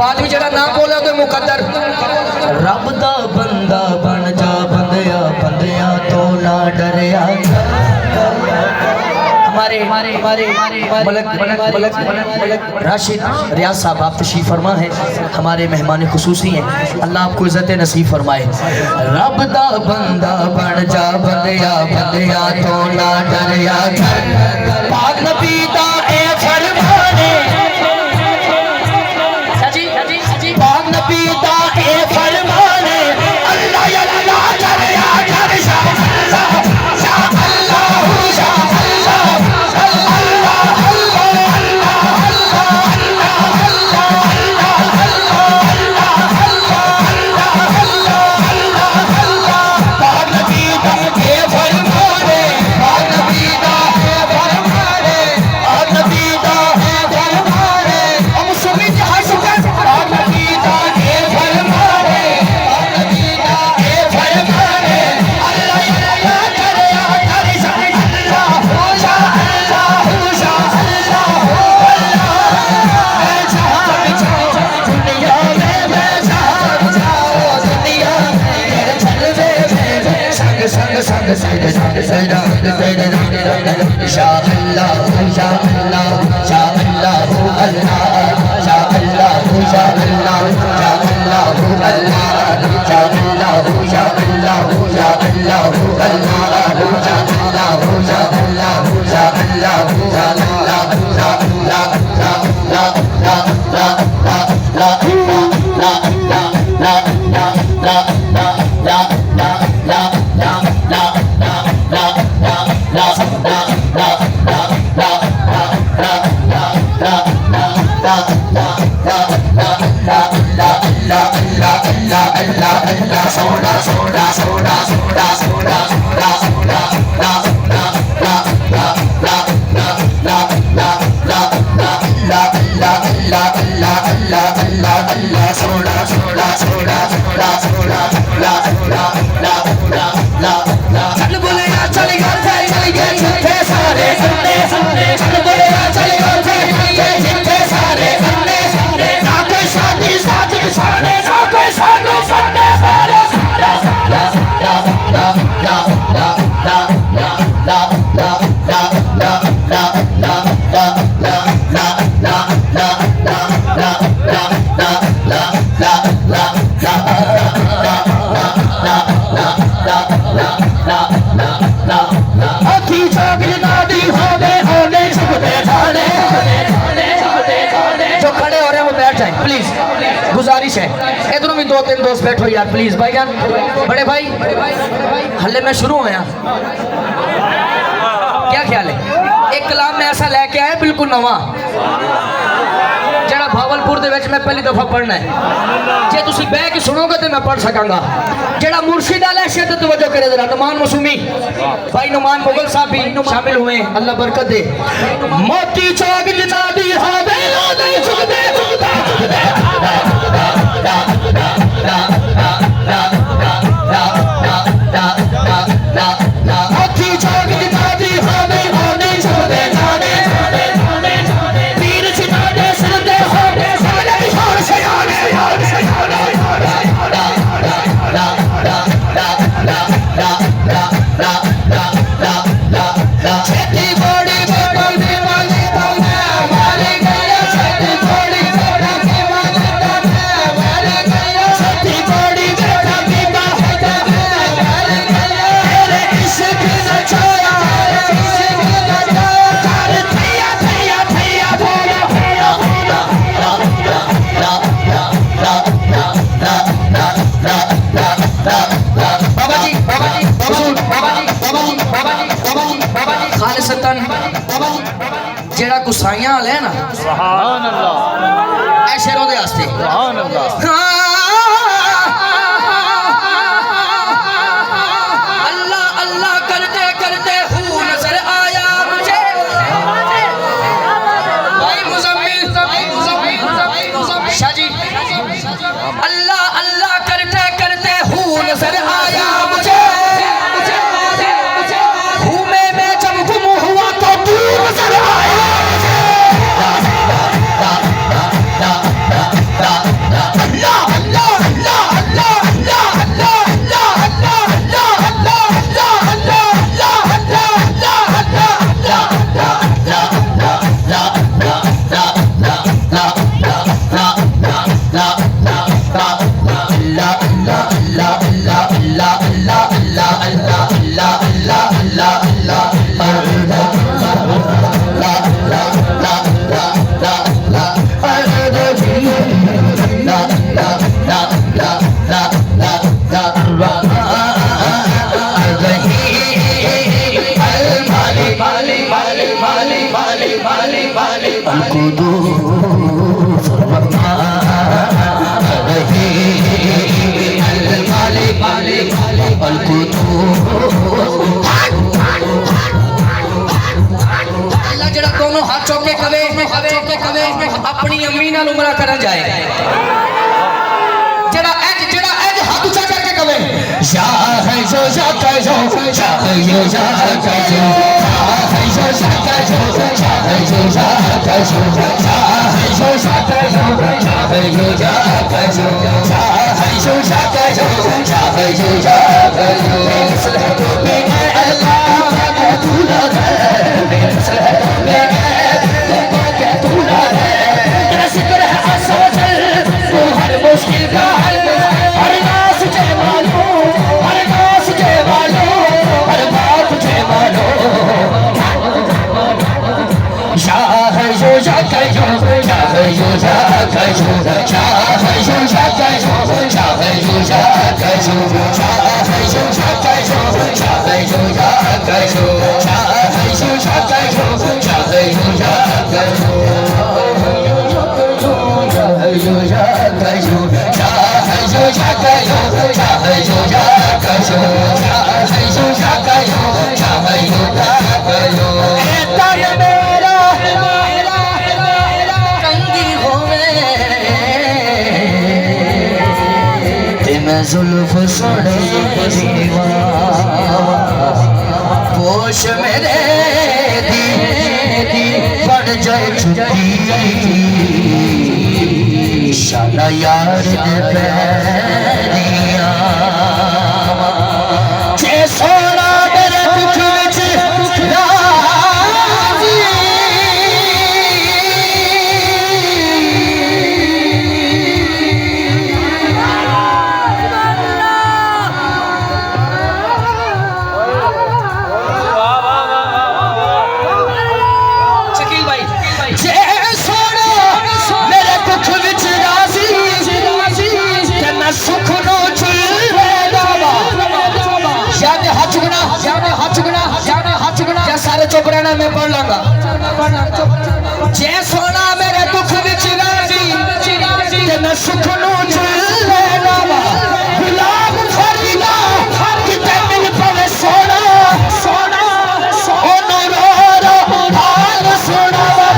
बाद में जरा ना बोले तो मुकद्दर रब दा बंदा बन जा बंदिया बंदिया तो ना डरिया हमारे मलक राशिद रियाज साहब आप तशरीफ फरमा है हमारे मेहमान खुसूसी हैं अल्लाह आपको इज्जत नसीब फरमाए रब दा बंदा बन जा बंदिया बंदिया तो ना डरिया पाक नबी दा ए फरमाने पाक नबी दा ए फरमाने अल्लाह अल्लाह डरिया डर गुजारिश है इधरों भी 2-3 दोस्त बैठो यार प्लीज भाईजान बड़े भाई हल्ले में शुरू होया क्या ख्याल है एक कलाम में ऐसा लेके आया बिल्कुल नवा जरा भावलपुर दे विच मैं पहली दफा पढ़ना है जे तुसी बह के सुनोगे तो मैं पढ़ सकांगा जरा मुर्शिद आला शद तवज्जो करे जरा नुमान मसूमी भाई नुमान मुगल साहब भी शामिल हुए अल्लाह बरकत दे मोती चौक जिना दी हावे नहीं चुकदे जेड़ा गुसाइयां वाले है ना सुभान अल्लाह ऐ शेरों दे वास्ते सुभान अल्लाह अल्लाह अल्लाह करते करते हू नजर आया मुझे भाई मुज़म्मिल शाह जी अल्लाह अल्लाह करते करते हू नजर आया मुझे जरा दोनों हाथ चौके कवे अपनी अम्मी नाल उमरा करा जाए जरा एज हाथ ऊंचा करके कवे या है जो या है जो या है जो या है जो या है जो या है जो या है जो या है जो या है जो या है जो या है जो या है जो या है जो या है जो या है जो या है जो मिसल है तो मैं अल्लाह का दूल्हा है मिसल है तो मैं अल्लाह का दूल्हा है तेरा शुक्र है असवजल वो हर मुश्किल का हल हर नास जे मानो हर नास जे मानो हर बात जे मानो या है जो या है जो या है जो या है जो या है जो या है जो या है जो या है जो या है जो या है जो या है जो या है जो या है जो या है जो या है जो या है जो जुल्फ सोने पोश मेरे दी पड़ जाए छुट्टी शाला यार दे पैरिया जे सोना मेरे दुख विच राजी सारे चुप रहना मैं पढ़ लूंगा जे सोना मेरे दुख विच राजी ते मैं सुख नू चुल लेना वा गुलाब फरीदा किते मिल पवे सोना सोना ओ नो रो हाल सोना वा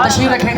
तशरीफ रखें।